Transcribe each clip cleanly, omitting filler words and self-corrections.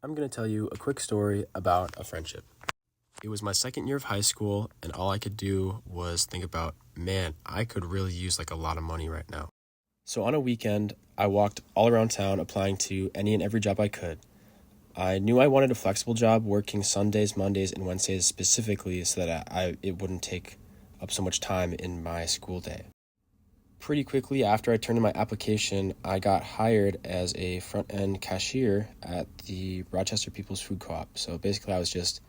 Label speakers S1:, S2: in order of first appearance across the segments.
S1: I'm going to tell you a quick story about a friendship. It was my second year of high school, and all I could do was think about, man, I could really use like a lot of money right now. So on a weekend, I walked all around town applying to any and every job I could. I knew I wanted a flexible job working Sundays, Mondays, and Wednesdays specifically so that it wouldn't take up so much time in my school day. Pretty quickly after I turned in my application, I got hired as a front-end cashier at the Rochester People's Food Co-op. So basically I was just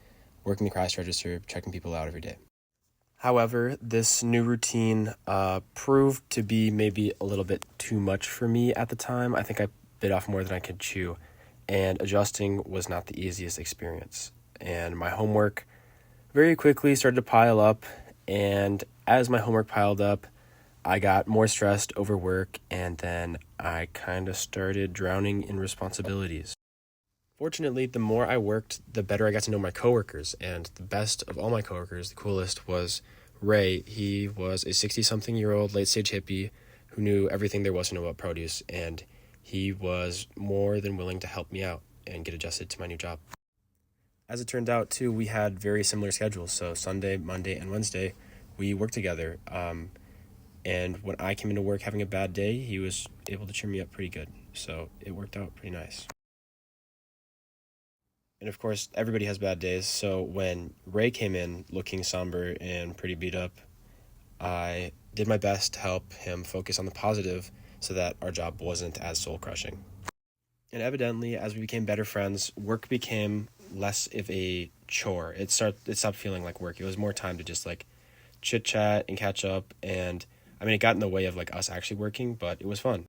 S1: working the cash register, checking people out every day. However, this new routine proved to be maybe a little bit too much for me at the time. I think I bit off more than I could chew, and adjusting was not the easiest experience. And my homework very quickly started to pile up, and as my homework piled up, I got more stressed over work, and then I kind of started drowning in responsibilities. Fortunately, the more I worked, the better I got to know my coworkers, and the best of all my coworkers, the coolest, was Ray. He was a 60-something-year-old late-stage hippie who knew everything there was to know about produce, and he was more than willing to help me out and get adjusted to my new job. As it turned out, too, we had very similar schedules, so Sunday, Monday, and Wednesday, we worked together. And when I came into work having a bad day, he was able to cheer me up pretty good. So it worked out pretty nice. And of course, everybody has bad days. So when Ray came in looking somber and pretty beat up, I did my best to help him focus on the positive so that our job wasn't as soul-crushing. And evidently, as we became better friends, work became less of a chore. It stopped feeling like work. It was more time to just like chit-chat and catch up, and it got in the way of like us actually working, but it was fun.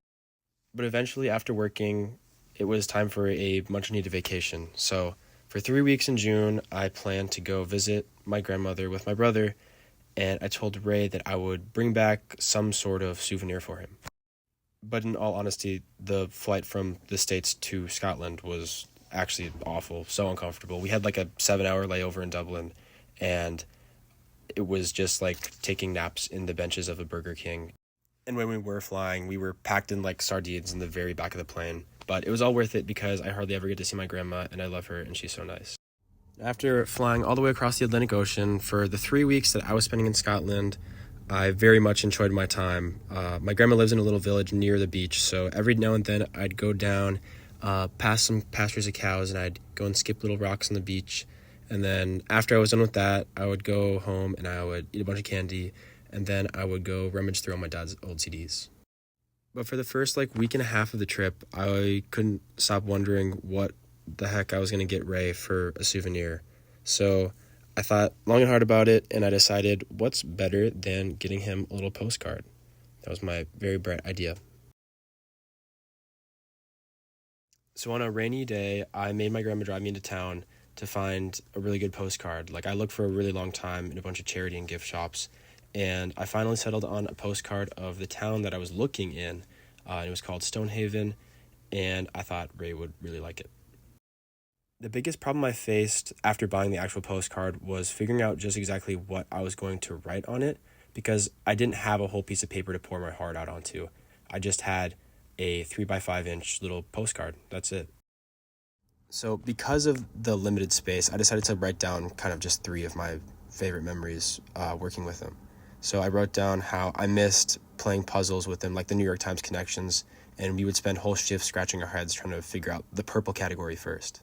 S1: But eventually after working, it was time for a much needed vacation. So for 3 weeks in June, I planned to go visit my grandmother with my brother, and I told Ray that I would bring back some sort of souvenir for him. But in all honesty, the flight from the States to Scotland was actually awful, so uncomfortable. We had like a 7-hour layover in Dublin, and it was just like taking naps in the benches of a Burger King. And when we were flying, we were packed in like sardines in the very back of the plane. But it was all worth it because I hardly ever get to see my grandma, and I love her, and she's so nice. After flying all the way across the Atlantic Ocean for the 3 weeks that I was spending in Scotland, I very much enjoyed my time. My grandma lives in a little village near the beach, so every now and then I'd go down past some pastures of cows, and I'd go and skip little rocks on the beach. And then after I was done with that, I would go home and I would eat a bunch of candy, and then I would go rummage through all my dad's old CDs. But for the first like week and a half of the trip, I couldn't stop wondering what the heck I was going to get Ray for a souvenir. So I thought long and hard about it, and I decided what's better than getting him a little postcard. That was my very bright idea. So on a rainy day, I made my grandma drive me into town to find a really good postcard. Like I looked for a really long time in a bunch of charity and gift shops, and I finally settled on a postcard of the town that I was looking in. And it was called Stonehaven, and I thought Ray would really like it. The biggest problem I faced after buying the actual postcard was figuring out just exactly what I was going to write on it, because I didn't have a whole piece of paper to pour my heart out onto. I just had a 3x5-inch little postcard. That's it. So because of the limited space, I decided to write down kind of just 3 of my favorite memories working with him. So I wrote down how I missed playing puzzles with him, like the New York Times connections, and we would spend whole shifts scratching our heads trying to figure out the purple category first.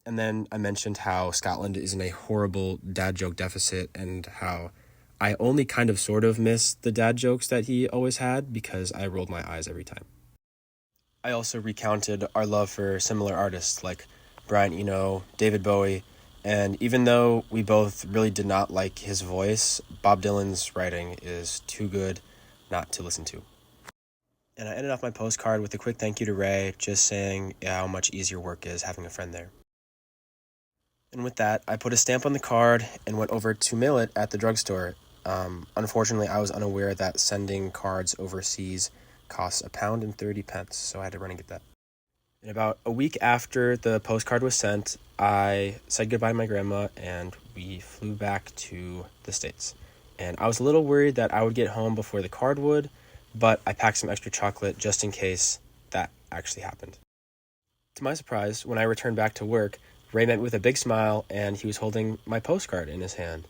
S1: And then I mentioned how Scotland is in a horrible dad joke deficit, and how I only kind of sort of miss the dad jokes that he always had because I rolled my eyes every time. I also recounted our love for similar artists like Brian Eno, David Bowie, and even though we both really did not like his voice, Bob Dylan's writing is too good not to listen to. And I ended off my postcard with a quick thank you to Ray, just saying how much easier work is having a friend there. And with that, I put a stamp on the card and went over to mail it at the drugstore. Unfortunately, I was unaware that sending cards overseas costs £1.30, so I had to run and get that. And about a week after the postcard was sent, I said goodbye to my grandma, and we flew back to the States. And I was a little worried that I would get home before the card would, but I packed some extra chocolate just in case that actually happened. To my surprise, when I returned back to work, Ray met me with a big smile and he was holding my postcard in his hand.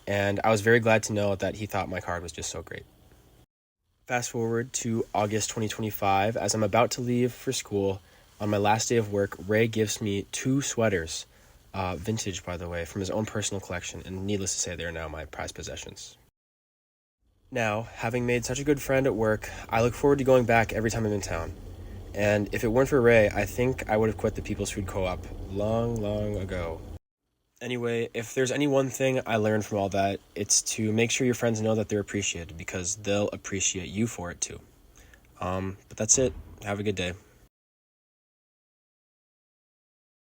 S1: And I was very glad to know that he thought my card was just so great. Fast forward to August 2025, as I'm about to leave for school, on my last day of work, Ray gives me two sweaters, vintage by the way, from his own personal collection, and needless to say, they are now my prized possessions. Now, having made such a good friend at work, I look forward to going back every time I'm in town. And if it weren't for Ray, I think I would have quit the People's Food Co-op long, long ago. Anyway, if there's any one thing I learned from all that, it's to make sure your friends know that they're appreciated because they'll appreciate you for it too. But that's it. Have a good day.